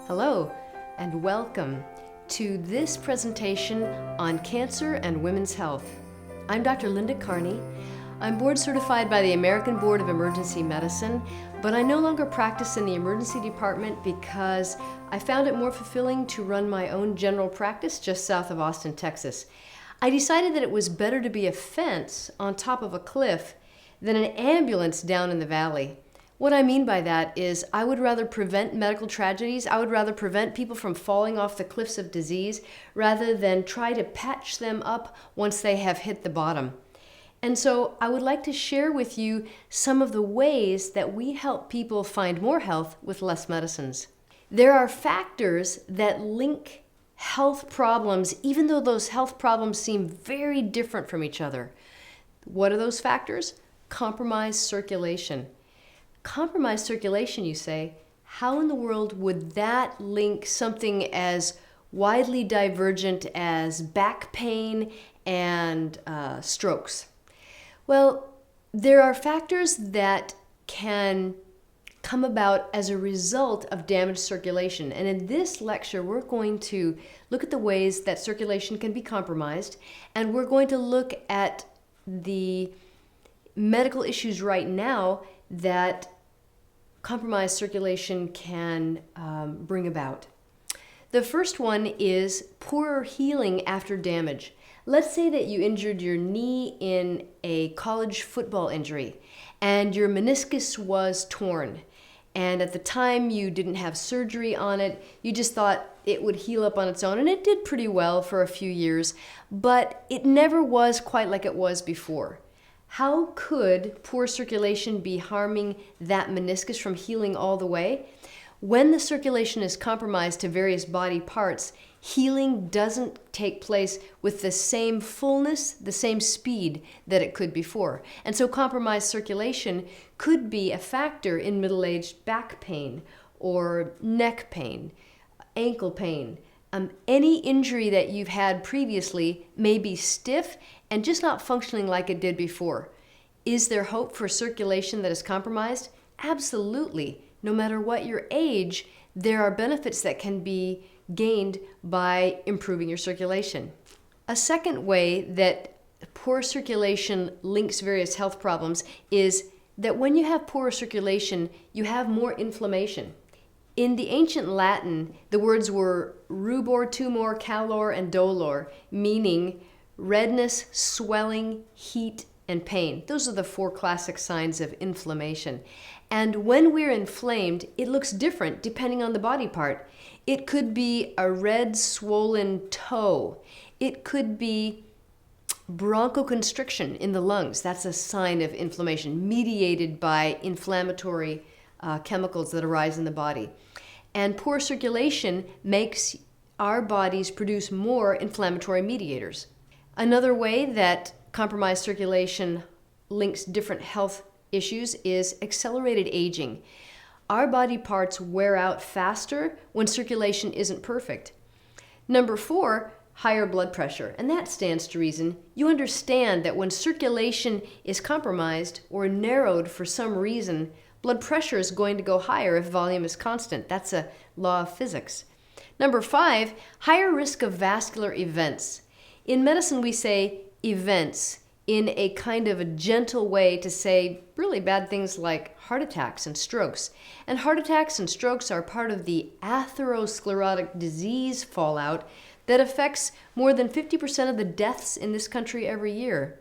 Hello, and welcome to this presentation on cancer and women's health. I'm Dr. Linda Carney. I'm board certified by the American Board of Emergency Medicine, but I no longer practice in the emergency department because I found it more fulfilling to run my own general practice just south of Austin, Texas. I decided that it was better to be a fence on top of a cliff than an ambulance down in the valley. What I mean by that is I would rather prevent medical tragedies. I would rather prevent people from falling off the cliffs of disease rather than try to patch them up once they have hit the bottom. And so I would like to share with you some of the ways that we help people find more health with less medicines. There are factors that link health problems, even though those health problems seem very different from each other. What are those factors? Compromised circulation. Compromised circulation, you say, how in the world would that link something as widely divergent as back pain and strokes? Well, there are factors that can come about as a result of damaged circulation. And in this lecture, we're going to look at the ways that circulation can be compromised, and we're going to look at the medical issues right now that compromised circulation can bring about. The first one is poorer healing after damage. Let's say that you injured your knee in a college football injury and your meniscus was torn. And at the time you didn't have surgery on it, you just thought it would heal up on its own, and it did pretty well for a few years, but it never was quite like it was before. How could poor circulation be harming that meniscus from healing all the way? When the circulation is compromised to various body parts, healing doesn't take place with the same fullness, the same speed that it could before. And so compromised circulation could be a factor in middle-aged back pain or neck pain, ankle pain. Any injury that you've had previously may be stiff and just not functioning like it did before. Is there hope for circulation that is compromised? Absolutely. No matter what your age, there are benefits that can be gained by improving your circulation. A second way that poor circulation links various health problems is that when you have poor circulation, you have more inflammation. In the ancient Latin, the words were rubor, tumor, calor, and dolor, meaning redness, swelling, heat, and pain. Those are the four classic signs of inflammation. And when we're inflamed, it looks different depending on the body part. It could be a red, swollen toe. It could be bronchoconstriction in the lungs. That's a sign of inflammation mediated by inflammatory chemicals that arise in the body. And poor circulation makes our bodies produce more inflammatory mediators. Another way that compromised circulation links different health issues is accelerated aging. Our body parts wear out faster when circulation isn't perfect. Number 4, higher blood pressure. And that stands to reason. You understand that when circulation is compromised or narrowed for some reason, blood pressure is going to go higher if volume is constant. That's a law of physics. Number 5, higher risk of vascular events. In medicine, we say events in a kind of a gentle way to say really bad things like heart attacks and strokes. And heart attacks and strokes are part of the atherosclerotic disease fallout that affects more than 50% of the deaths in this country every year.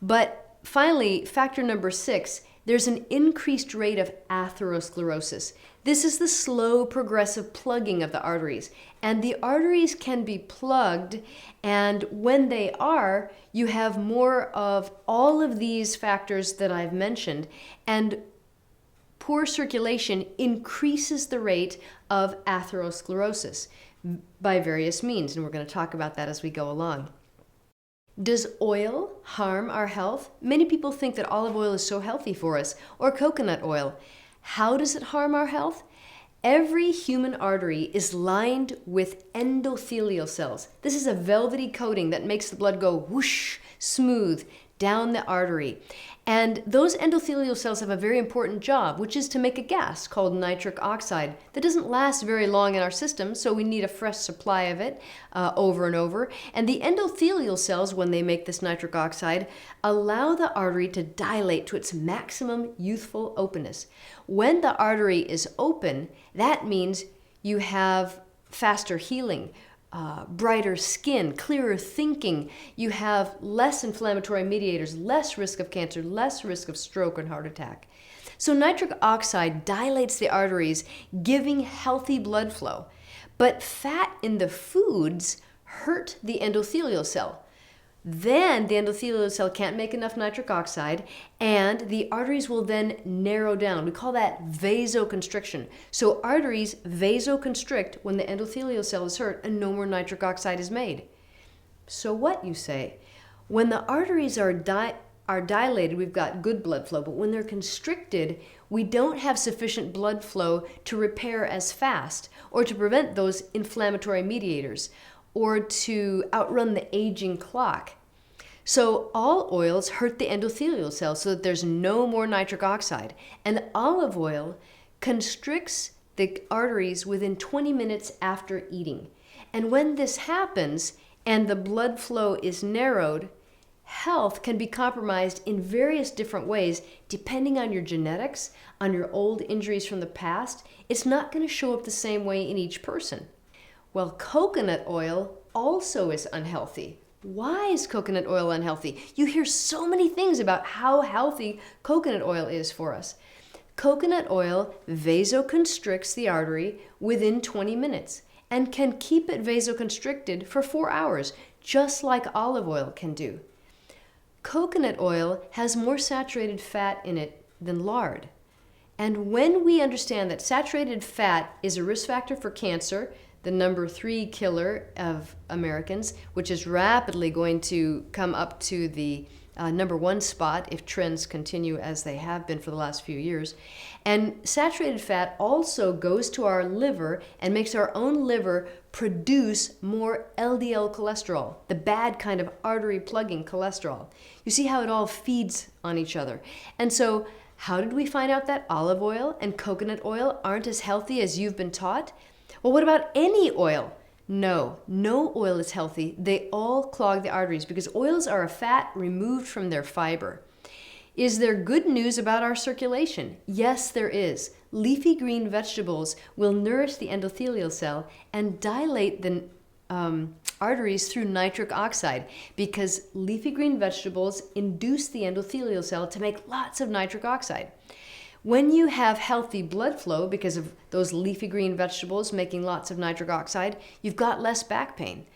But finally, factor number 6, there's an increased rate of atherosclerosis. This is the slow progressive plugging of the arteries. And the arteries can be plugged, and when they are, you have more of all of these factors that I've mentioned, and poor circulation increases the rate of atherosclerosis by various means, and we're going to talk about that as we go along. Does oil harm our health? Many people think that olive oil is so healthy for us, or coconut oil. How does it harm our health? Every human artery is lined with endothelial cells. This is a velvety coating that makes the blood go whoosh, smooth, down the artery. And those endothelial cells have a very important job, which is to make a gas called nitric oxide that doesn't last very long in our system, so we need a fresh supply of it over and over. And the endothelial cells, when they make this nitric oxide, allow the artery to dilate to its maximum youthful openness. When the artery is open, that means you have faster healing, brighter skin, clearer thinking. You have less inflammatory mediators, less risk of cancer, less risk of stroke and heart attack. So nitric oxide dilates the arteries, giving healthy blood flow. But fat in the foods hurt the endothelial cell. Then the endothelial cell can't make enough nitric oxide, and the arteries will then narrow down. We call that vasoconstriction. So arteries vasoconstrict when the endothelial cell is hurt and no more nitric oxide is made. So what, you say? When the arteries are dilated, we've got good blood flow, but when they're constricted, we don't have sufficient blood flow to repair as fast or to prevent those inflammatory mediators, or to outrun the aging clock. So all oils hurt the endothelial cells so that there's no more nitric oxide. And olive oil constricts the arteries within 20 minutes after eating. And when this happens and the blood flow is narrowed, health can be compromised in various different ways depending on your genetics, on your old injuries from the past. It's not going to show up the same way in each person. Well, coconut oil also is unhealthy. Why is coconut oil unhealthy? You hear so many things about how healthy coconut oil is for us. Coconut oil vasoconstricts the artery within 20 minutes and can keep it vasoconstricted for 4 hours, just like olive oil can do. Coconut oil has more saturated fat in it than lard. And when we understand that saturated fat is a risk factor for cancer, the number 3 killer of Americans, which is rapidly going to come up to the number 1 spot if trends continue as they have been for the last few years. And saturated fat also goes to our liver and makes our own liver produce more LDL cholesterol, the bad kind of artery plugging cholesterol. You see how it all feeds on each other. And so how did we find out that olive oil and coconut oil aren't as healthy as you've been taught? Well, what about any oil? No oil is healthy. They all clog the arteries because oils are a fat removed from their fiber. Is there good news about our circulation? Yes, there is. Leafy green vegetables will nourish the endothelial cell and dilate the arteries through nitric oxide because leafy green vegetables induce the endothelial cell to make lots of nitric oxide. When you have healthy blood flow because of those leafy green vegetables making lots of nitric oxide, you've got less back pain.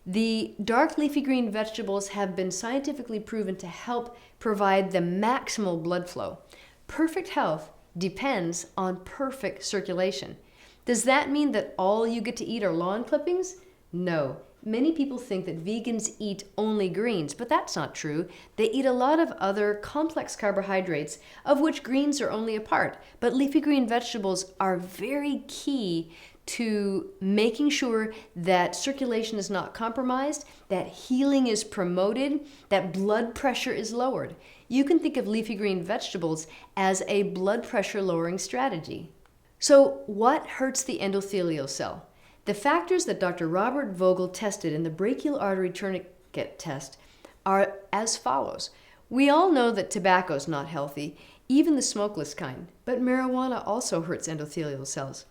The dark leafy green vegetables have been scientifically proven to help provide the maximal blood flow. Perfect health depends on perfect circulation. Does that mean that all you get to eat are lawn clippings? No. Many people think that vegans eat only greens, but that's not true. They eat a lot of other complex carbohydrates, of which greens are only a part. But leafy green vegetables are very key to making sure that circulation is not compromised, that healing is promoted, that blood pressure is lowered. You can think of leafy green vegetables as a blood pressure lowering strategy. So what hurts the endothelial cell? The factors that Dr. Robert Vogel tested in the brachial artery tourniquet test are as follows. We all know that tobacco is not healthy, even the smokeless kind, but marijuana also hurts endothelial cells.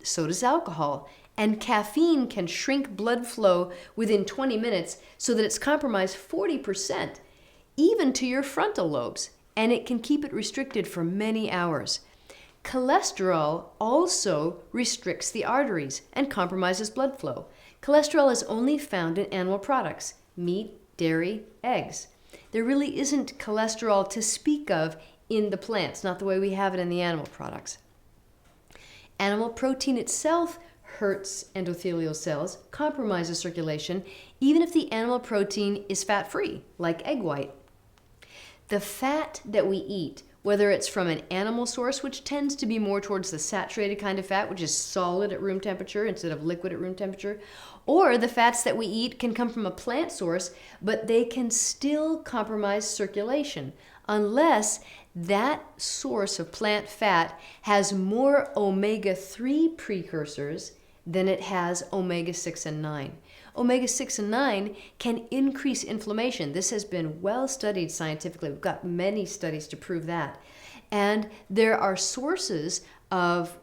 So does alcohol, and caffeine can shrink blood flow within 20 minutes so that it's compromised 40%, even to your frontal lobes, and it can keep it restricted for many hours. Cholesterol also restricts the arteries and compromises blood flow. Cholesterol is only found in animal products, meat, dairy, eggs. There really isn't cholesterol to speak of in the plants, not the way we have it in the animal products. Animal protein itself hurts endothelial cells, compromises circulation, even if the animal protein is fat-free, like egg white. The fat that we eat, whether it's from an animal source, which tends to be more towards the saturated kind of fat, which is solid at room temperature instead of liquid at room temperature, or the fats that we eat can come from a plant source, but they can still compromise circulation unless that source of plant fat has more omega-3 precursors than it has omega-6 and 9. Omega-6 and 9 can increase inflammation. This has been well studied scientifically. We've got many studies to prove that. And there are sources of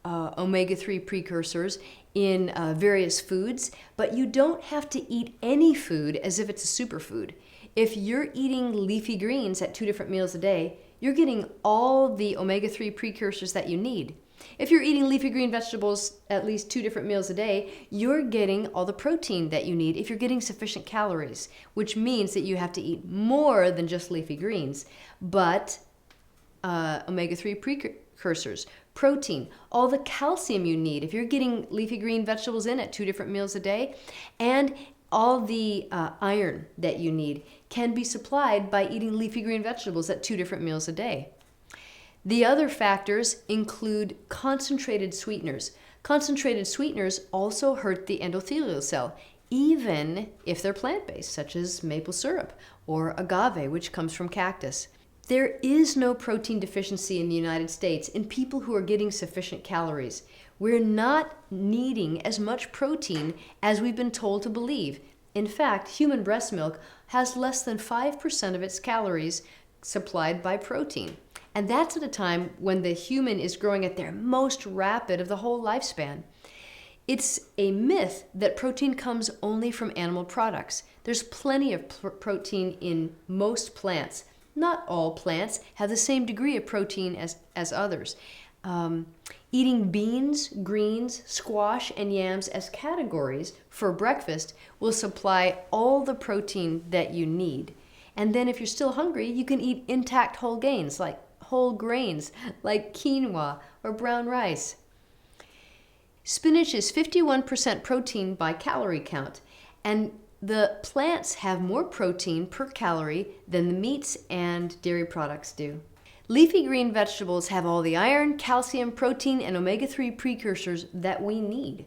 omega-3 precursors in various foods, but you don't have to eat any food as if it's a superfood. If you're eating leafy greens at 2 different meals a day, you're getting all the omega-3 precursors that you need. If you're eating leafy green vegetables at least 2 different meals a day, you're getting all the protein that you need if you're getting sufficient calories, which means that you have to eat more than just leafy greens, but omega-3 precursors, protein, all the calcium you need if you're getting leafy green vegetables in at 2 different meals a day, and all the iron that you need can be supplied by eating leafy green vegetables at 2 different meals a day. The other factors include concentrated sweeteners. Concentrated sweeteners also hurt the endothelial cell, even if they're plant-based, such as maple syrup or agave, which comes from cactus. There is no protein deficiency in the United States in people who are getting sufficient calories. We're not needing as much protein as we've been told to believe. In fact, human breast milk has less than 5% of its calories supplied by protein. And that's at a time when the human is growing at their most rapid of the whole lifespan. It's a myth that protein comes only from animal products. There's plenty of protein in most plants. Not all plants have the same degree of protein as others. Eating beans, greens, squash, and yams as categories for breakfast will supply all the protein that you need. And then if you're still hungry, you can eat intact whole grains like quinoa or brown rice. Spinach is 51% protein by calorie count, and the plants have more protein per calorie than the meats and dairy products do. Leafy green vegetables have all the iron, calcium, protein, and omega-3 precursors that we need.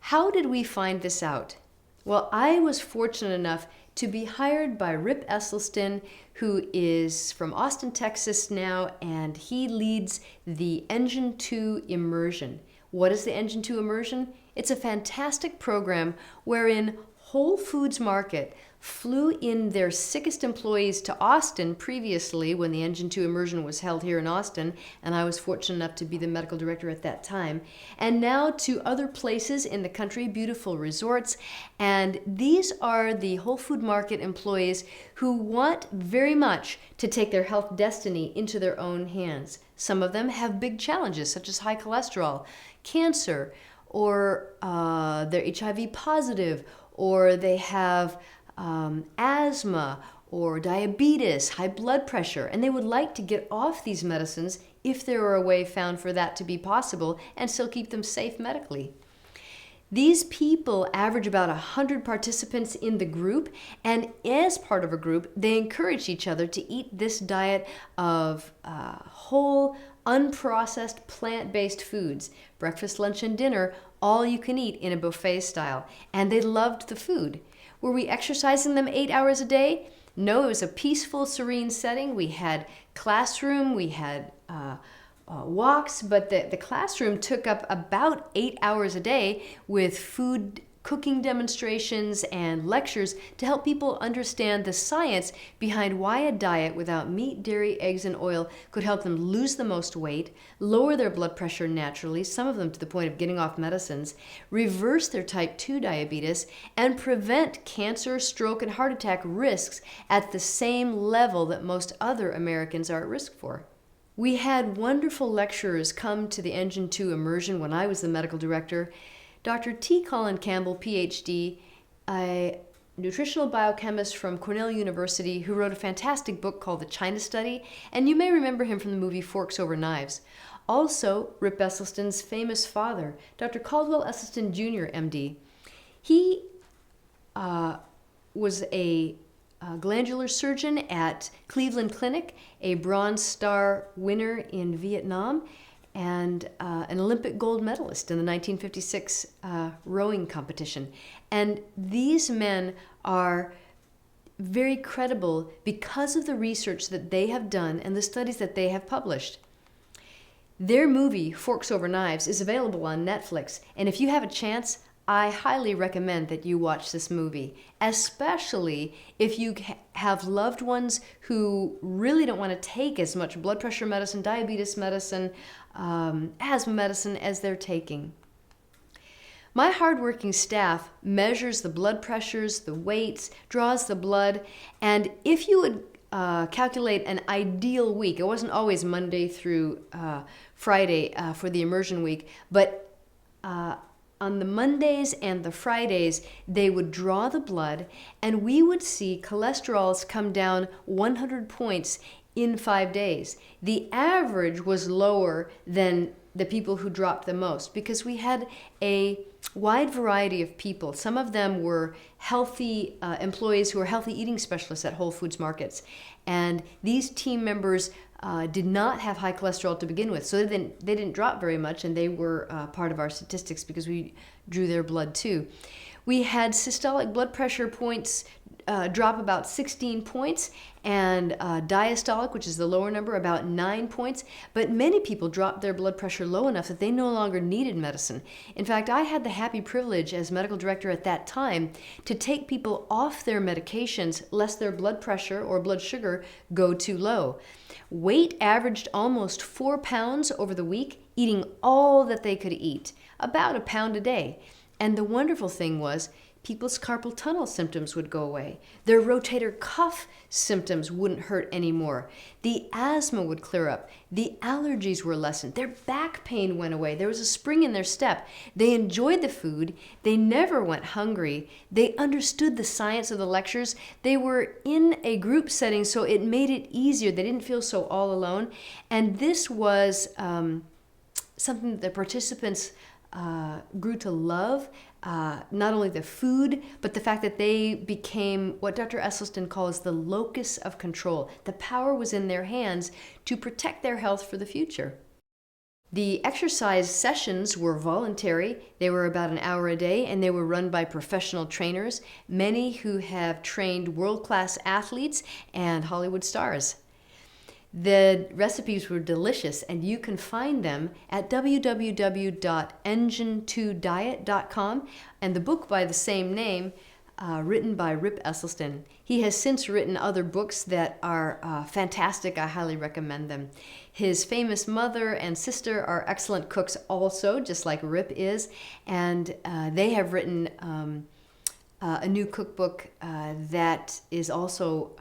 How did we find this out? Well, I was fortunate enough to be hired by Rip Esselstyn, who is from Austin, Texas now, and he leads the Engine 2 Immersion. What is the Engine 2 Immersion? It's a fantastic program wherein Whole Foods Market flew in their sickest employees to Austin previously when the Engine 2 Immersion was held here in Austin, and I was fortunate enough to be the medical director at that time, and now to other places in the country, beautiful resorts. And these are the Whole Food Market employees who want very much to take their health destiny into their own hands. Some of them have big challenges such as high cholesterol, cancer, or they're HIV positive, or they have asthma or diabetes, high blood pressure, and they would like to get off these medicines if there were a way found for that to be possible and still keep them safe medically. These people average about 100 participants in the group, and as part of a group, they encourage each other to eat this diet of whole, unprocessed, plant-based foods. Breakfast, lunch, and dinner, all you can eat in a buffet style. And they loved the food. Were we exercising them 8 hours a day? No, it was a peaceful, serene setting. We had classroom, we had walks, but the classroom took up about 8 hours a day with food cooking demonstrations and lectures to help people understand the science behind why a diet without meat, dairy, eggs, and oil could help them lose the most weight, lower their blood pressure naturally, some of them to the point of getting off medicines, reverse their type 2 diabetes, and prevent cancer, stroke, and heart attack risks at the same level that most other Americans are at risk for. We had wonderful lecturers come to the Engine 2 Immersion when I was the medical director. Dr. T. Colin Campbell, PhD, a nutritional biochemist from Cornell University who wrote a fantastic book called The China Study, and you may remember him from the movie Forks Over Knives. Also, Rip Esselstyn's famous father, Dr. Caldwell Esselstyn Jr., MD. He was a glandular surgeon at Cleveland Clinic, a Bronze Star winner in Vietnam, and an Olympic gold medalist in the 1956 rowing competition. And these men are very credible because of the research that they have done and the studies that they have published. Their movie, Forks Over Knives, is available on Netflix, and if you have a chance, I highly recommend that you watch this movie, especially if you have loved ones who really don't want to take as much blood pressure medicine, diabetes medicine, asthma medicine as they're taking. My hardworking staff measures the blood pressures, the weights, draws the blood, and if you would calculate an ideal week, it wasn't always Monday through Friday for the immersion week, but on the Mondays and the Fridays, they would draw the blood, and we would see cholesterols come down 100 points in 5 days. The average was lower than the people who dropped the most because we had a wide variety of people. Some of them were healthy employees who were healthy eating specialists at Whole Foods markets. And these team members did not have high cholesterol to begin with, so they didn't drop very much, and they were part of our statistics because we drew their blood too. We had systolic blood pressure points drop about 16 points, and diastolic, which is the lower number, about 9 points. But many people dropped their blood pressure low enough that they no longer needed medicine. In fact, I had the happy privilege as medical director at that time to take people off their medications lest their blood pressure or blood sugar go too low. Weight averaged almost 4 pounds over the week, eating all that they could eat, about a pound a day. And the wonderful thing was, people's carpal tunnel symptoms would go away. Their rotator cuff symptoms wouldn't hurt anymore. The asthma would clear up. The allergies were lessened. Their back pain went away. There was a spring in their step. They enjoyed the food. They never went hungry. They understood the science of the lectures. They were in a group setting, so it made it easier. They didn't feel so all alone. And this was something that the participants grew to love. Not only the food, but the fact that they became what Dr. Esselstyn calls the locus of control. The power was in their hands to protect their health for the future. The exercise sessions were voluntary. They were about an hour a day, and they were run by professional trainers, many who have trained world-class athletes and Hollywood stars. The recipes were delicious, and you can find them at www.engine2diet.com, and the book by the same name, written by Rip Esselstyn. He has since written other books that are fantastic. I highly recommend them. His famous mother and sister are excellent cooks also, just like Rip is, and they have written a new cookbook that is also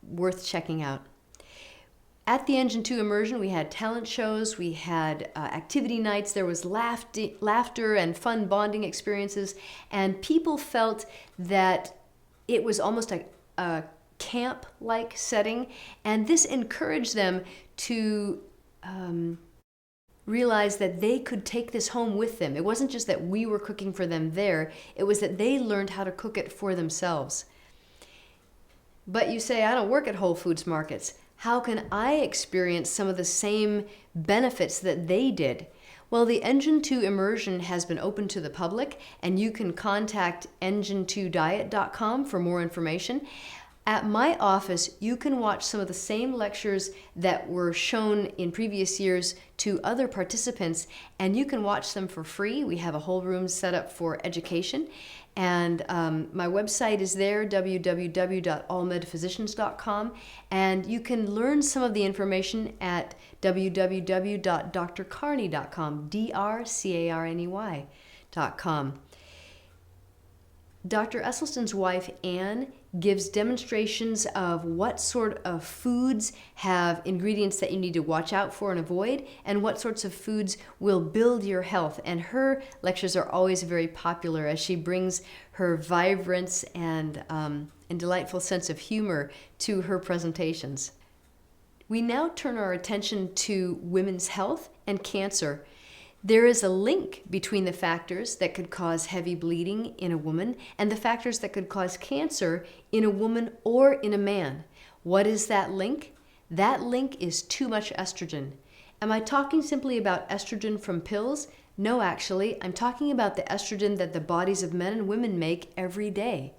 worth checking out. At the Engine 2 immersion, we had talent shows, we had activity nights, there was laughter and fun bonding experiences, and people felt that it was almost a camp-like setting, and this encouraged them to realize that they could take this home with them. It wasn't just that we were cooking for them there, it was that they learned how to cook it for themselves. But you say, I don't work at Whole Foods markets. How can I experience some of the same benefits that they did? Well, the Engine 2 immersion has been open to the public, and you can contact engine2diet.com for more information. At my office, you can watch some of the same lectures that were shown in previous years to other participants, and you can watch them for free. We have a whole room set up for education. And my website is there, www.allmedphysicians.com, and you can learn some of the information at www.drcarney.com, drcarney.com. Dr. Esselstyn's wife, Anne, gives demonstrations of what sort of foods have ingredients that you need to watch out for and avoid, and what sorts of foods will build your health. And her lectures are always very popular as she brings her vibrance and delightful sense of humor to her presentations. We now turn our attention to women's health and cancer. There is a link between the factors that could cause heavy bleeding in a woman and the factors that could cause cancer in a woman or in a man. What is that link? That link is too much estrogen. Am I talking simply about estrogen from pills? No, actually, I'm talking about the estrogen that the bodies of men and women make every day.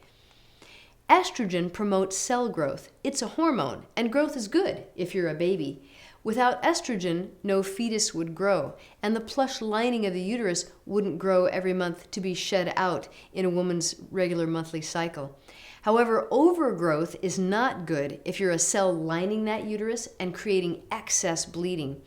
Estrogen promotes cell growth. It's a hormone, and growth is good if you're a baby. Without estrogen, no fetus would grow, and the plush lining of the uterus wouldn't grow every month to be shed out in a woman's regular monthly cycle. However, overgrowth is not good if you're a cell lining that uterus and creating excess bleeding.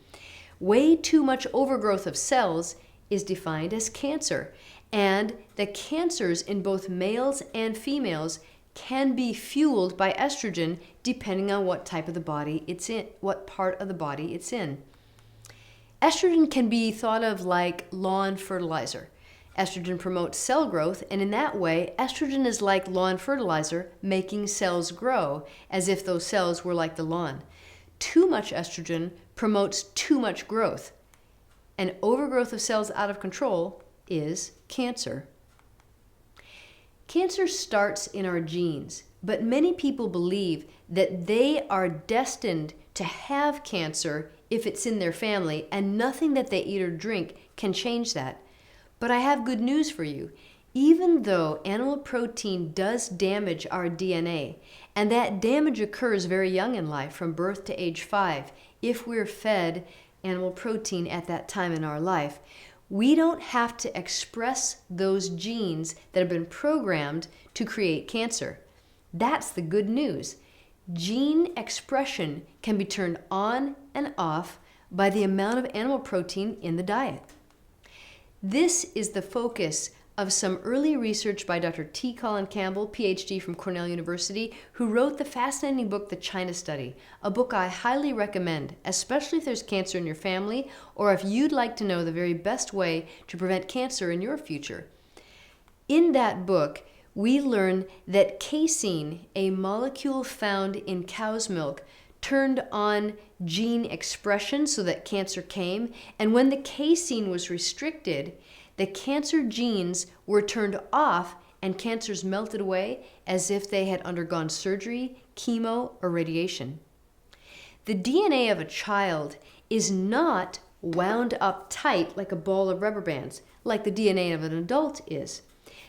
Way too much overgrowth of cells is defined as cancer, and the cancers in both males and females can be fueled by estrogen depending on what type of the body it's in, what part of the body it's in. Estrogen can be thought of like lawn fertilizer. Estrogen promotes cell growth, and in that way, estrogen is like lawn fertilizer, making cells grow as if those cells were like the lawn. Too much estrogen promotes too much growth, and overgrowth of cells out of control is cancer. Cancer starts in our genes, but many people believe that they are destined to have cancer if it's in their family, and nothing that they eat or drink can change that. But I have good news for you. Even though animal protein does damage our DNA, and that damage occurs very young in life, from birth to age 5, if we're fed animal protein at that time in our life, we don't have to express those genes that have been programmed to create cancer. That's the good news. Gene expression can be turned on and off by the amount of animal protein in the diet. This is the focus of some early research by Dr. T. Colin Campbell, PhD from Cornell University, who wrote the fascinating book, The China Study, a book I highly recommend, especially if there's cancer in your family or if you'd like to know the very best way to prevent cancer in your future. In that book, we learn that casein, a molecule found in cow's milk, turned on gene expression so that cancer came, and when the casein was restricted, the cancer genes were turned off and cancers melted away as if they had undergone surgery, chemo, or radiation. The DNA of a child is not wound up tight like a ball of rubber bands, like the DNA of an adult is.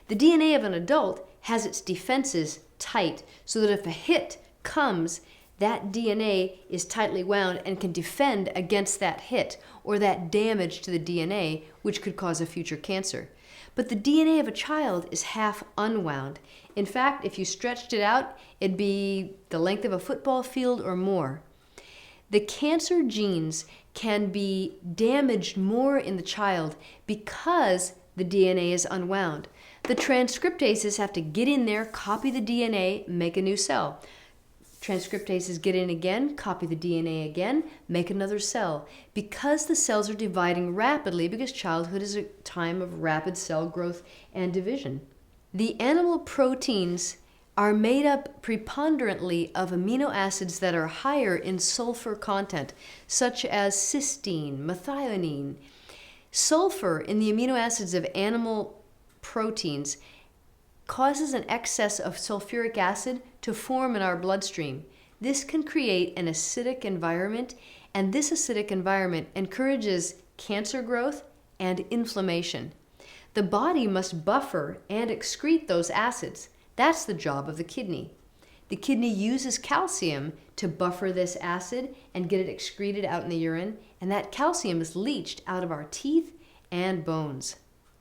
The DNA of an adult has its defenses tight so that if a hit comes, that DNA is tightly wound and can defend against that hit or that damage to the DNA, which could cause a future cancer. But the DNA of a child is half unwound. In fact, if you stretched it out, it'd be the length of a football field or more. The cancer genes can be damaged more in the child because the DNA is unwound. The transcriptases have to get in there, copy the DNA, make a new cell. Transcriptases get in again, copy the DNA again, make another cell. Because the cells are dividing rapidly, because childhood is a time of rapid cell growth and division. The animal proteins are made up preponderantly of amino acids that are higher in sulfur content, such as cysteine, methionine. Sulfur in the amino acids of animal proteins causes an excess of sulfuric acid to form in our bloodstream. This can create an acidic environment, and this acidic environment encourages cancer growth and inflammation. The body must buffer and excrete those acids. That's the job of the kidney. The kidney uses calcium to buffer this acid and get it excreted out in the urine, and that calcium is leached out of our teeth and bones.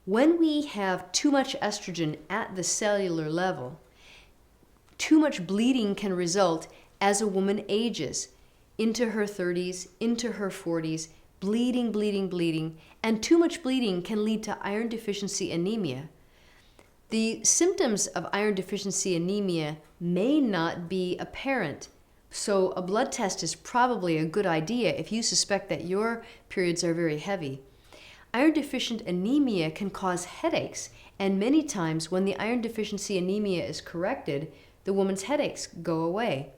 When we have too much estrogen at the cellular level, too much bleeding can result as a woman ages into her 30s, into her 40s, bleeding, and too much bleeding can lead to iron deficiency anemia. The symptoms of iron deficiency anemia may not be apparent, so a blood test is probably a good idea if you suspect that your periods are very heavy. Iron deficient anemia can cause headaches, and many times when the iron deficiency anemia is corrected, the woman's headaches go away.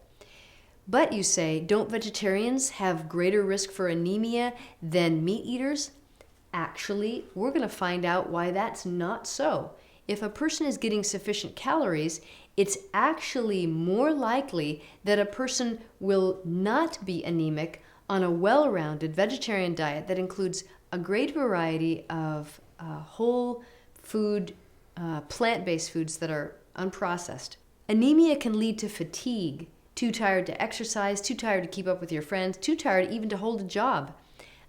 But you say, don't vegetarians have greater risk for anemia than meat eaters? Actually, we're going to find out why that's not so. If a person is getting sufficient calories, it's actually more likely that a person will not be anemic on a well-rounded vegetarian diet that includes a great variety of whole food, plant-based foods that are unprocessed. Anemia can lead to fatigue, too tired to exercise, too tired to keep up with your friends, too tired even to hold a job.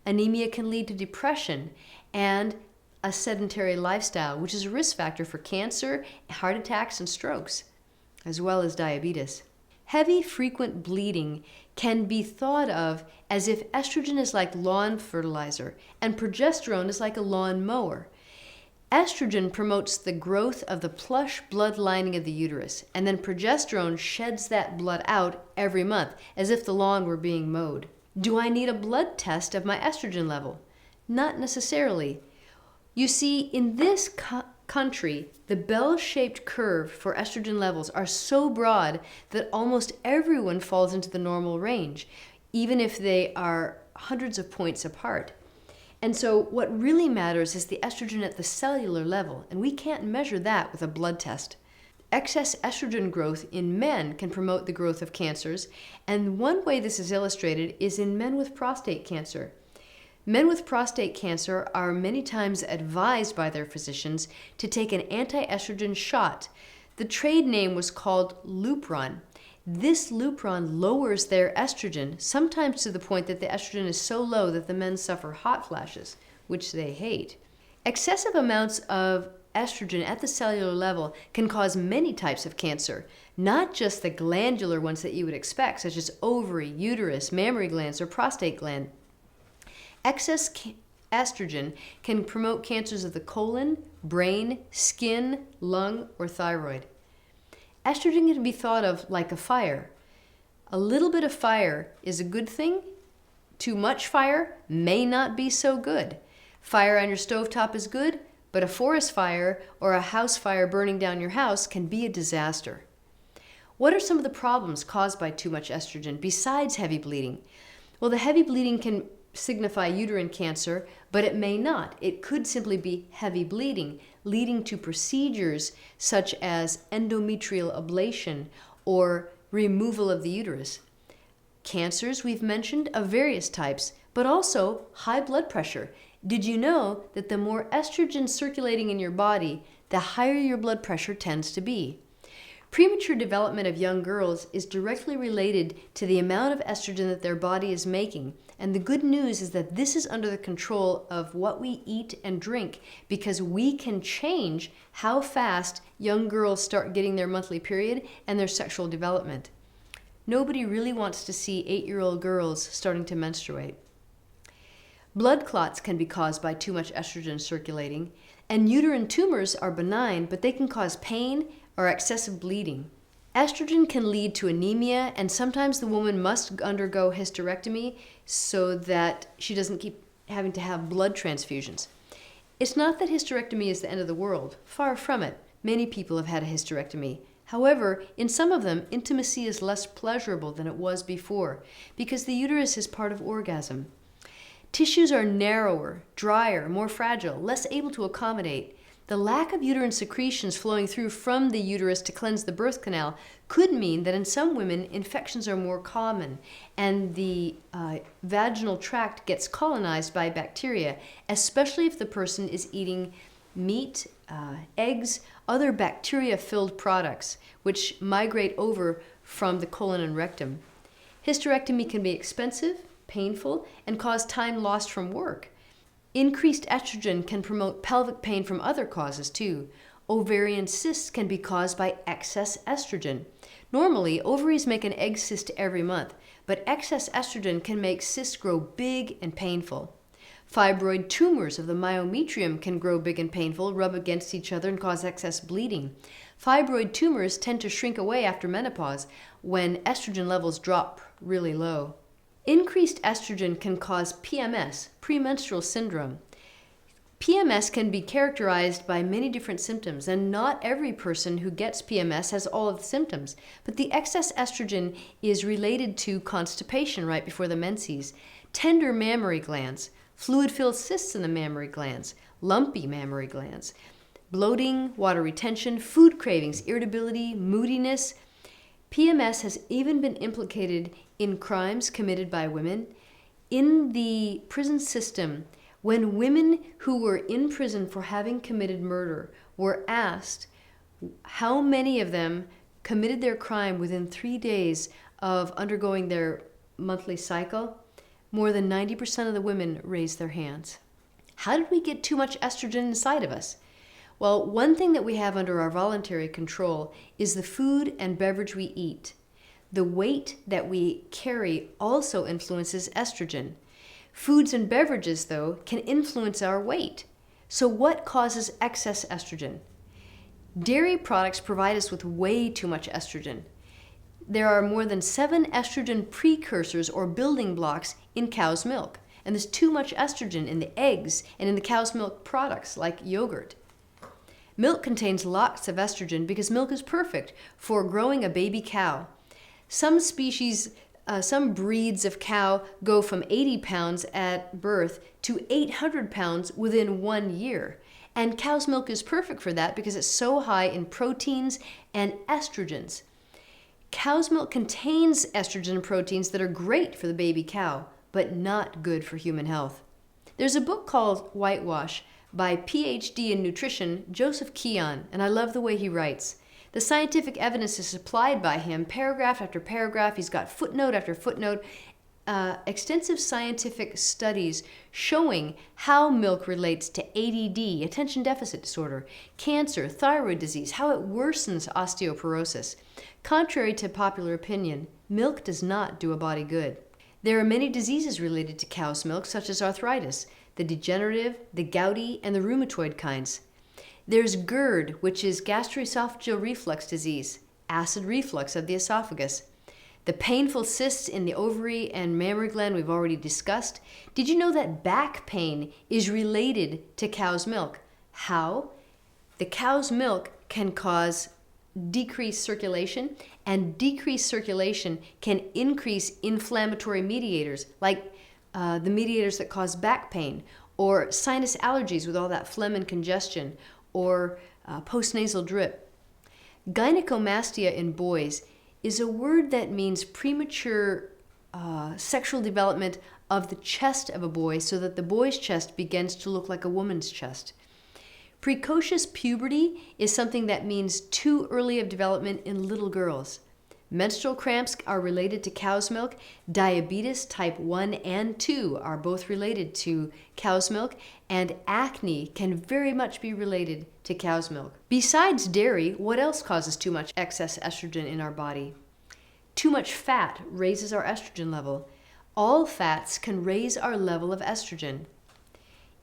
Anemia can lead to depression and a sedentary lifestyle, which is a risk factor for cancer, heart attacks, and strokes, as well as diabetes. Heavy, frequent bleeding can be thought of as if estrogen is like lawn fertilizer and progesterone is like a lawn mower. Estrogen promotes the growth of the plush blood lining of the uterus, and then progesterone sheds that blood out every month, as if the lawn were being mowed. Do I need a blood test of my estrogen level? Not necessarily. You see, in this country, the bell-shaped curve for estrogen levels are so broad that almost everyone falls into the normal range, even if they are hundreds of points apart. And so what really matters is the estrogen at the cellular level, and we can't measure that with a blood test. Excess estrogen growth in men can promote the growth of cancers, and one way this is illustrated is in men with prostate cancer. Men with prostate cancer are many times advised by their physicians to take an anti-estrogen shot. The trade name was called Lupron. This Lupron lowers their estrogen, sometimes to the point that the estrogen is so low that the men suffer hot flashes, which they hate. Excessive amounts of estrogen at the cellular level can cause many types of cancer, not just the glandular ones that you would expect, such as ovary, uterus, mammary glands, or prostate gland. Excess estrogen can promote cancers of the colon, brain, skin, lung, or thyroid. Estrogen can be thought of like a fire. A little bit of fire is a good thing. Too much fire may not be so good. Fire on your stovetop is good, but a forest fire or a house fire burning down your house can be a disaster. What are some of the problems caused by too much estrogen besides heavy bleeding? Well, the heavy bleeding can signify uterine cancer, but it may not. It could simply be heavy bleeding, leading to procedures such as endometrial ablation or removal of the uterus. Cancers, we've mentioned, of various types, but also high blood pressure. Did you know that the more estrogen circulating in your body, the higher your blood pressure tends to be? Premature development of young girls is directly related to the amount of estrogen that their body is making. And the good news is that this is under the control of what we eat and drink, because we can change how fast young girls start getting their monthly period and their sexual development. Nobody really wants to see 8-year-old girls starting to menstruate. Blood clots can be caused by too much estrogen circulating, and uterine tumors are benign, but they can cause pain or excessive bleeding. Estrogen can lead to anemia, and sometimes the woman must undergo hysterectomy so that she doesn't keep having to have blood transfusions. It's not that hysterectomy is the end of the world. Far from it. Many people have had a hysterectomy. However, in some of them, intimacy is less pleasurable than it was before because the uterus is part of orgasm. Tissues are narrower, drier, more fragile, less able to accommodate. The lack of uterine secretions flowing through from the uterus to cleanse the birth canal could mean that in some women, infections are more common and the vaginal tract gets colonized by bacteria, especially if the person is eating meat, eggs, other bacteria-filled products, which migrate over from the colon and rectum. Hysterectomy can be expensive, painful, and cause time lost from work. Increased estrogen can promote pelvic pain from other causes too. Ovarian cysts can be caused by excess estrogen. Normally, ovaries make an egg cyst every month, but excess estrogen can make cysts grow big and painful. Fibroid tumors of the myometrium can grow big and painful, rub against each other, and cause excess bleeding. Fibroid tumors tend to shrink away after menopause when estrogen levels drop really low. Increased estrogen can cause PMS, premenstrual syndrome. PMS can be characterized by many different symptoms, and not every person who gets PMS has all of the symptoms. But the excess estrogen is related to constipation right before the menses, tender mammary glands, fluid-filled cysts in the mammary glands, lumpy mammary glands, bloating, water retention, food cravings, irritability, moodiness. PMS has even been implicated in crimes committed by women. In the prison system, when women who were in prison for having committed murder were asked how many of them committed their crime within 3 days of undergoing their monthly cycle, more than 90% of the women raised their hands. How did we get too much estrogen inside of us? Well, one thing that we have under our voluntary control is the food and beverage we eat. The weight that we carry also influences estrogen. Foods and beverages, though, can influence our weight. So what causes excess estrogen? Dairy products provide us with way too much estrogen. There are more than 7 estrogen precursors or building blocks in cow's milk. And there's too much estrogen in the eggs and in the cow's milk products like yogurt. Milk contains lots of estrogen because milk is perfect for growing a baby cow. Some species, some breeds of cow go from 80 pounds at birth to 800 pounds within 1 year. And cow's milk is perfect for that because it's so high in proteins and estrogens. Cow's milk contains estrogen and proteins that are great for the baby cow, but not good for human health. There's a book called Whitewash by PhD in nutrition Joseph Keon, and I love the way he writes. The scientific evidence is supplied by him, paragraph after paragraph. He's got footnote after footnote, extensive scientific studies showing how milk relates to ADD, attention deficit disorder, cancer, thyroid disease, how it worsens osteoporosis. Contrary to popular opinion, milk does not do a body good. There are many diseases related to cow's milk, such as arthritis, the degenerative, the gouty, and the rheumatoid kinds. There's GERD, which is gastroesophageal reflux disease, acid reflux of the esophagus. The painful cysts in the ovary and mammary gland we've already discussed. Did you know that back pain is related to cow's milk? How? The cow's milk can cause decreased circulation, and decreased circulation can increase inflammatory mediators like the mediators that cause back pain, or sinus allergies with all that phlegm and congestion, or postnasal drip. Gynecomastia in boys is a word that means premature sexual development of the chest of a boy so that the boy's chest begins to look like a woman's chest. Precocious puberty is something that means too early of development in little girls. Menstrual cramps are related to cow's milk. Diabetes type 1 and 2 are both related to cow's milk. And acne can very much be related to cow's milk. Besides dairy, what else causes too much excess estrogen in our body? Too much fat raises our estrogen level. All fats can raise our level of estrogen.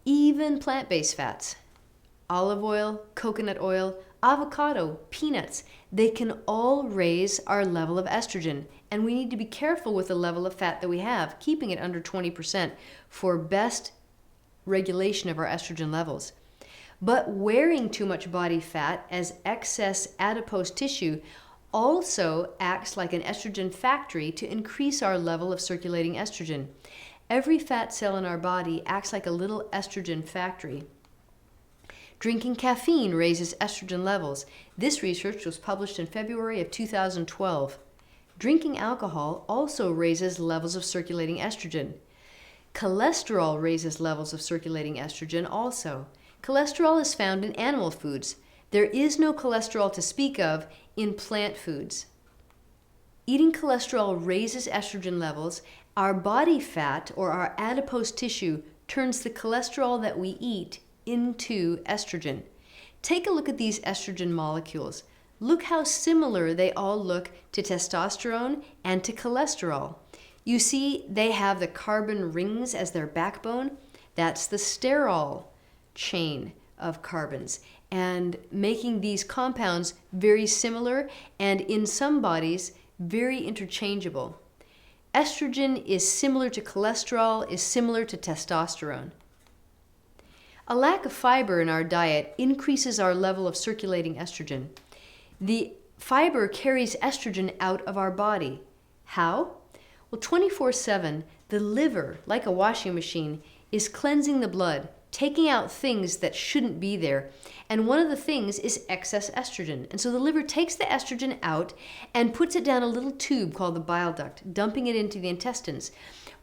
Even plant-based fats. Olive oil, coconut oil, avocado, peanuts, they can all raise our level of estrogen. And we need to be careful with the level of fat that we have, keeping it under 20% for best regulation of our estrogen levels. But wearing too much body fat as excess adipose tissue also acts like an estrogen factory to increase our level of circulating estrogen. Every fat cell in our body acts like a little estrogen factory. Drinking caffeine raises estrogen levels. This research was published in February of 2012. Drinking alcohol also raises levels of circulating estrogen. Cholesterol raises levels of circulating estrogen also. Cholesterol is found in animal foods. There is no cholesterol to speak of in plant foods. Eating cholesterol raises estrogen levels. Our body fat, or our adipose tissue, turns the cholesterol that we eat into estrogen. Take a look at these estrogen molecules. Look how similar they all look to testosterone and to cholesterol. You see, they have the carbon rings as their backbone. That's the sterol chain of carbons, and making these compounds very similar and in some bodies very interchangeable. Estrogen is similar to cholesterol, is similar to testosterone. A lack of fiber in our diet increases our level of circulating estrogen. The fiber carries estrogen out of our body. How? Well, 24/7, the liver, like a washing machine, is cleansing the blood, taking out things that shouldn't be there. And one of the things is excess estrogen. And so the liver takes the estrogen out and puts it down a little tube called the bile duct, dumping it into the intestines,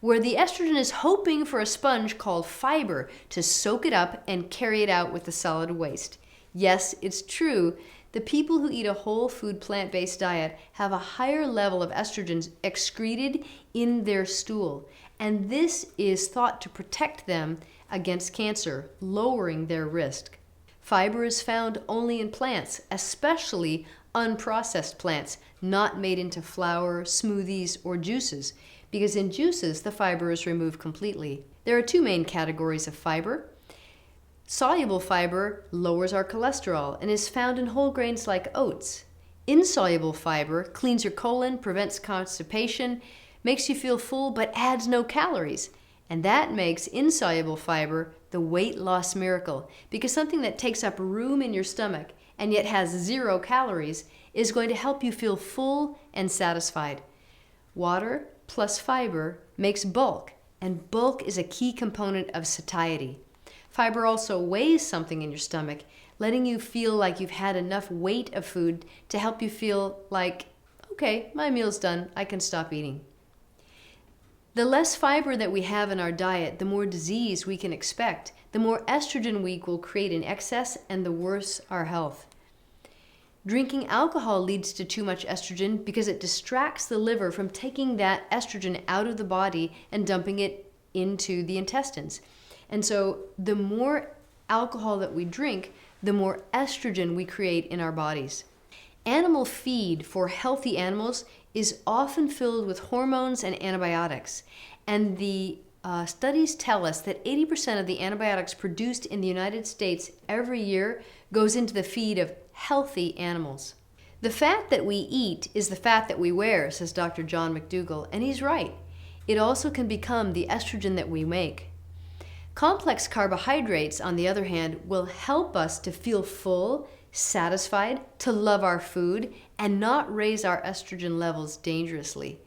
where the estrogen is hoping for a sponge called fiber to soak it up and carry it out with the solid waste. Yes, it's true. The people who eat a whole food plant-based diet have a higher level of estrogens excreted in their stool. And this is thought to protect them against cancer, lowering their risk. Fiber is found only in plants, especially unprocessed plants, not made into flour, smoothies, or juices, because in juices the fiber is removed completely. There are two main categories of fiber. Soluble fiber lowers our cholesterol and is found in whole grains like oats. Insoluble fiber cleans your colon, prevents constipation, makes you feel full but adds no calories. And that makes insoluble fiber the weight loss miracle, because something that takes up room in your stomach and yet has 0 calories is going to help you feel full and satisfied. Water plus fiber makes bulk, and bulk is a key component of satiety. Fiber also weighs something in your stomach, letting you feel like you've had enough weight of food to help you feel like, okay, my meal's done, I can stop eating. The less fiber that we have in our diet, the more disease we can expect, the more estrogen we will create in excess, and the worse our health. Drinking alcohol leads to too much estrogen because it distracts the liver from taking that estrogen out of the body and dumping it into the intestines. And so the more alcohol that we drink, the more estrogen we create in our bodies. Animal feed for healthy animals is often filled with hormones and antibiotics. And the studies tell us that 80% of the antibiotics produced in the United States every year goes into the feed of healthy animals. The fat that we eat is the fat that we wear, says Dr. John McDougall, and he's right. It also can become the estrogen that we make. Complex carbohydrates, on the other hand, will help us to feel full, satisfied, to love our food, and not raise our estrogen levels dangerously.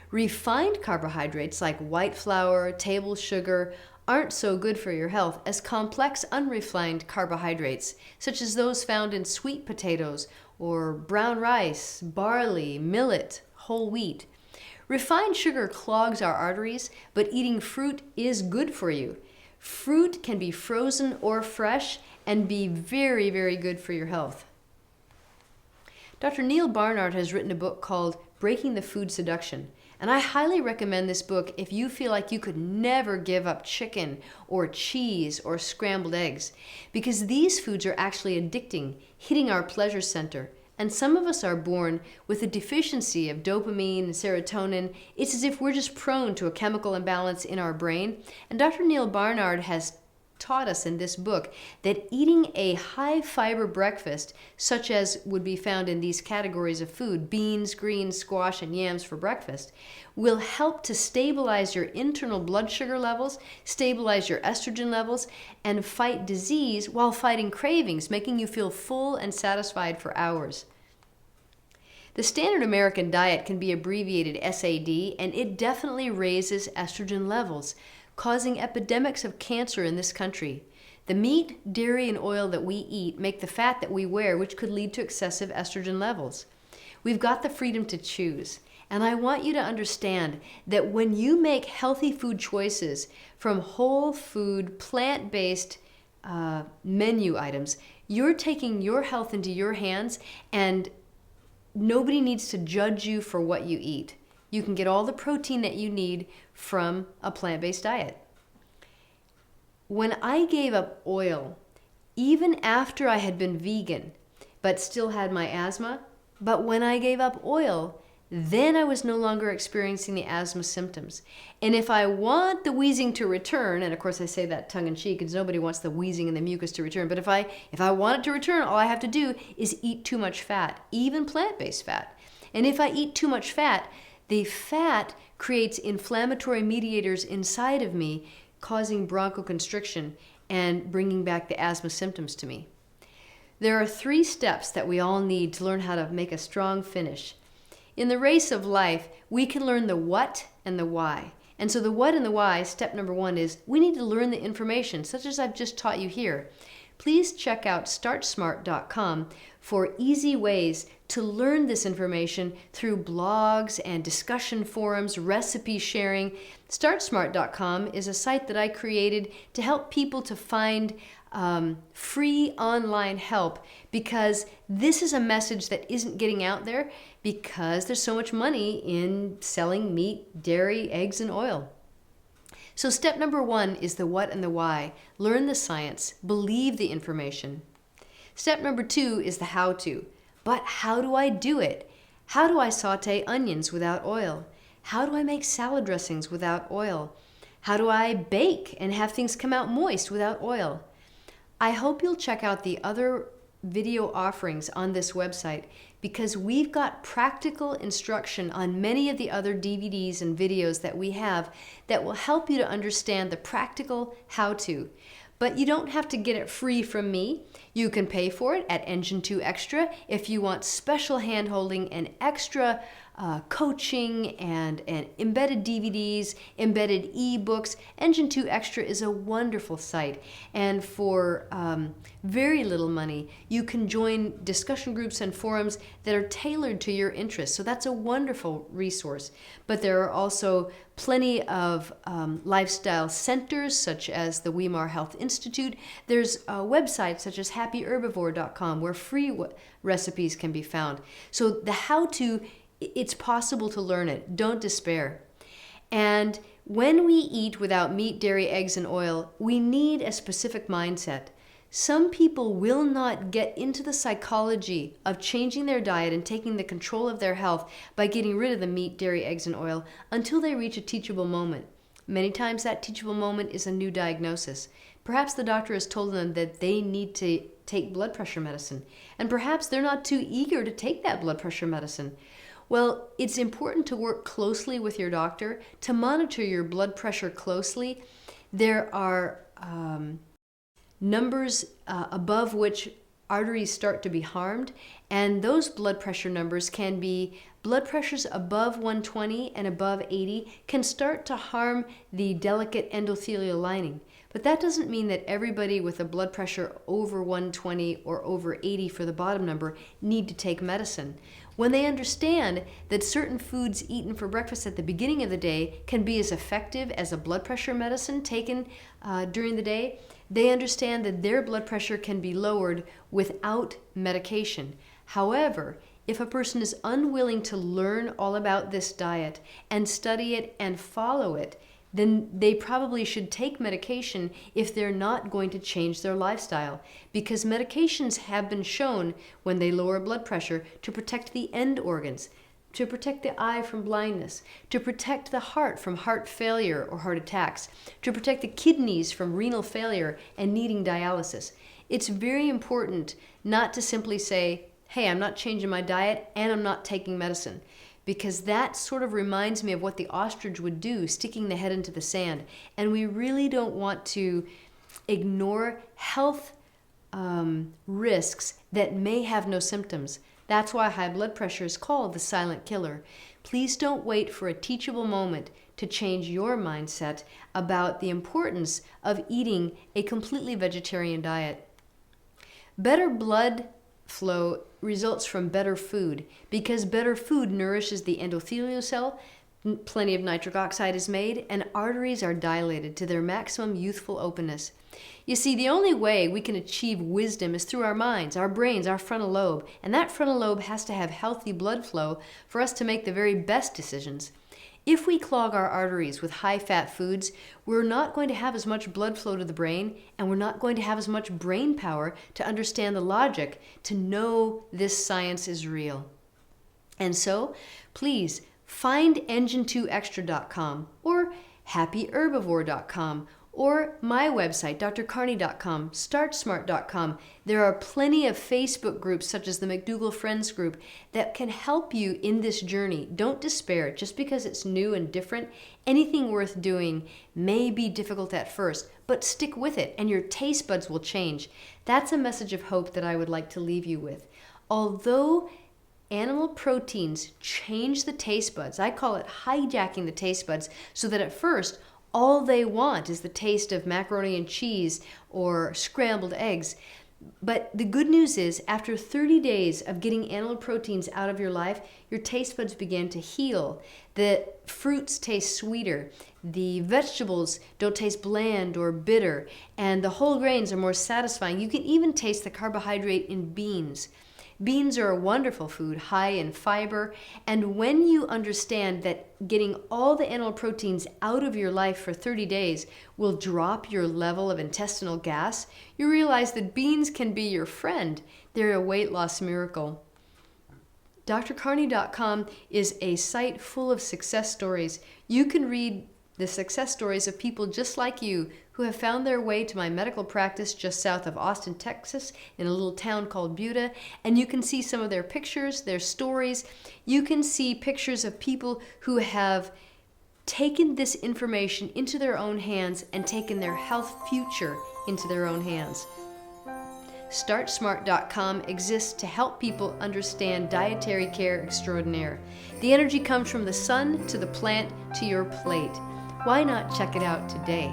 Refined carbohydrates like white flour, table sugar, aren't so good for your health as complex unrefined carbohydrates, such as those found in sweet potatoes or brown rice, barley, millet, whole wheat. Refined sugar clogs our arteries, but eating fruit is good for you. Fruit can be frozen or fresh and be very, very good for your health. Dr. Neil Barnard has written a book called Breaking the Food Seduction, and I highly recommend this book if you feel like you could never give up chicken or cheese or scrambled eggs, because these foods are actually addicting, hitting our pleasure center. And some of us are born with a deficiency of dopamine and serotonin. It's as if we're just prone to a chemical imbalance in our brain. And Dr. Neil Barnard has taught us in this book that eating a high fiber breakfast, such as would be found in these categories of food, beans, greens, squash, and yams for breakfast, will help to stabilize your internal blood sugar levels, stabilize your estrogen levels, and fight disease while fighting cravings, making you feel full and satisfied for hours. The standard American diet can be abbreviated SAD, and it definitely raises estrogen levels, causing epidemics of cancer in this country. The meat, dairy, and oil that we eat make the fat that we wear, which could lead to excessive estrogen levels. We've got the freedom to choose. And I want you to understand that when you make healthy food choices from whole food, plant-based menu items, you're taking your health into your hands, and nobody needs to judge you for what you eat. You can get all the protein that you need from a plant-based diet. When I gave up oil, even after I had been vegan, but still had my asthma, but when I gave up oil, then I was no longer experiencing the asthma symptoms. And if I want the wheezing to return, and of course I say that tongue-in-cheek because nobody wants the wheezing and the mucus to return, but if I want it to return, all I have to do is eat too much fat, even plant-based fat. And if I eat too much fat, the fat creates inflammatory mediators inside of me, causing bronchoconstriction and bringing back the asthma symptoms to me. There are 3 steps that we all need to learn how to make a strong finish. In the race of life, we can learn the what and the why. And so the what and the why, step number one, is we need to learn the information, such as I've just taught you here. Please check out Starch-Smart.com for easy ways to learn this information through blogs and discussion forums, recipe sharing. Starch-Smart.com is a site that I created to help people to find free online help, because this is a message that isn't getting out there because there's so much money in selling meat, dairy, eggs, and oil. So step number one is the what and the why. Learn the science, believe the information. Step number two is the how to. But how do I do it? How do I saute onions without oil? How do I make salad dressings without oil? How do I bake and have things come out moist without oil? I hope you'll check out the other video offerings on this website, because we've got practical instruction on many of the other DVDs and videos that we have that will help you to understand the practical how-to. But you don't have to get it free from me. You can pay for it at Engine 2 Extra if you want special hand-holding and extra coaching and embedded DVDs, embedded ebooks. Engine 2 Extra is a wonderful site, and for very little money you can join discussion groups and forums that are tailored to your interests. So that's a wonderful resource. But there are also plenty of lifestyle centers such as the Weimar Health Institute. There's websites such as happyherbivore.com where free recipes can be found. So the how-to, it's possible to learn it. Don't despair. And when we eat without meat, dairy, eggs, and oil, we need a specific mindset. Some people will not get into the psychology of changing their diet and taking the control of their health by getting rid of the meat, dairy, eggs, and oil until they reach a teachable moment. Many times that teachable moment is a new diagnosis. Perhaps the doctor has told them that they need to take blood pressure medicine, and perhaps they're not too eager to take that blood pressure medicine. Well, it's important to work closely with your doctor to monitor your blood pressure closely. There are numbers above which arteries start to be harmed, and those blood pressure numbers can be blood pressures above 120 and above 80 can start to harm the delicate endothelial lining. But that doesn't mean that everybody with a blood pressure over 120 or over 80 for the bottom number need to take medicine. When they understand that certain foods eaten for breakfast at the beginning of the day can be as effective as a blood pressure medicine taken during the day, they understand that their blood pressure can be lowered without medication. However, if a person is unwilling to learn all about this diet and study it and follow it, then they probably should take medication if they're not going to change their lifestyle, because medications have been shown, when they lower blood pressure, to protect the end organs, to protect the eye from blindness, to protect the heart from heart failure or heart attacks, to protect the kidneys from renal failure and needing dialysis. It's very important not to simply say, hey, I'm not changing my diet and I'm not taking medicine, because that sort of reminds me of what the ostrich would do, sticking the head into the sand. And we really don't want to ignore health risks that may have no symptoms. That's why high blood pressure is called the silent killer. Please don't wait for a teachable moment to change your mindset about the importance of eating a completely vegetarian diet. Better blood flow results from better food, because better food nourishes the endothelial cell, plenty of nitric oxide is made, and arteries are dilated to their maximum youthful openness. You see, the only way we can achieve wisdom is through our minds, our brains, our frontal lobe, and that frontal lobe has to have healthy blood flow for us to make the very best decisions. If we clog our arteries with high-fat foods, we're not going to have as much blood flow to the brain, and we're not going to have as much brain power to understand the logic, to know this science is real. And so, please, find engine2extra.com or happyherbivore.com or my website, drcarney.com, starchsmart.com. There are plenty of Facebook groups such as the McDougall Friends Group that can help you in this journey. Don't despair. Just because it's new and different, anything worth doing may be difficult at first, but stick with it and your taste buds will change. That's a message of hope that I would like to leave you with. Although Animal proteins change the taste buds. I call it hijacking the taste buds, so that at first, all they want is the taste of macaroni and cheese or scrambled eggs. But the good news is, after 30 days of getting animal proteins out of your life, your taste buds begin to heal. The fruits taste sweeter. The vegetables don't taste bland or bitter. And the whole grains are more satisfying. You can even taste the carbohydrate in beans. Beans are a wonderful food, high in fiber, and when you understand that getting all the animal proteins out of your life for 30 days will drop your level of intestinal gas, you realize that beans can be your friend. They're a weight loss miracle. drcarney.com is a site full of success stories. You can read the success stories of people just like you who have found their way to my medical practice just south of Austin, Texas, in a little town called Buda, and you can see some of their pictures, their stories. You can see pictures of people who have taken this information into their own hands and taken their health future into their own hands. Starch-Smart.com exists to help people understand dietary care extraordinaire. The energy comes from the sun to the plant to your plate. Why not check it out today?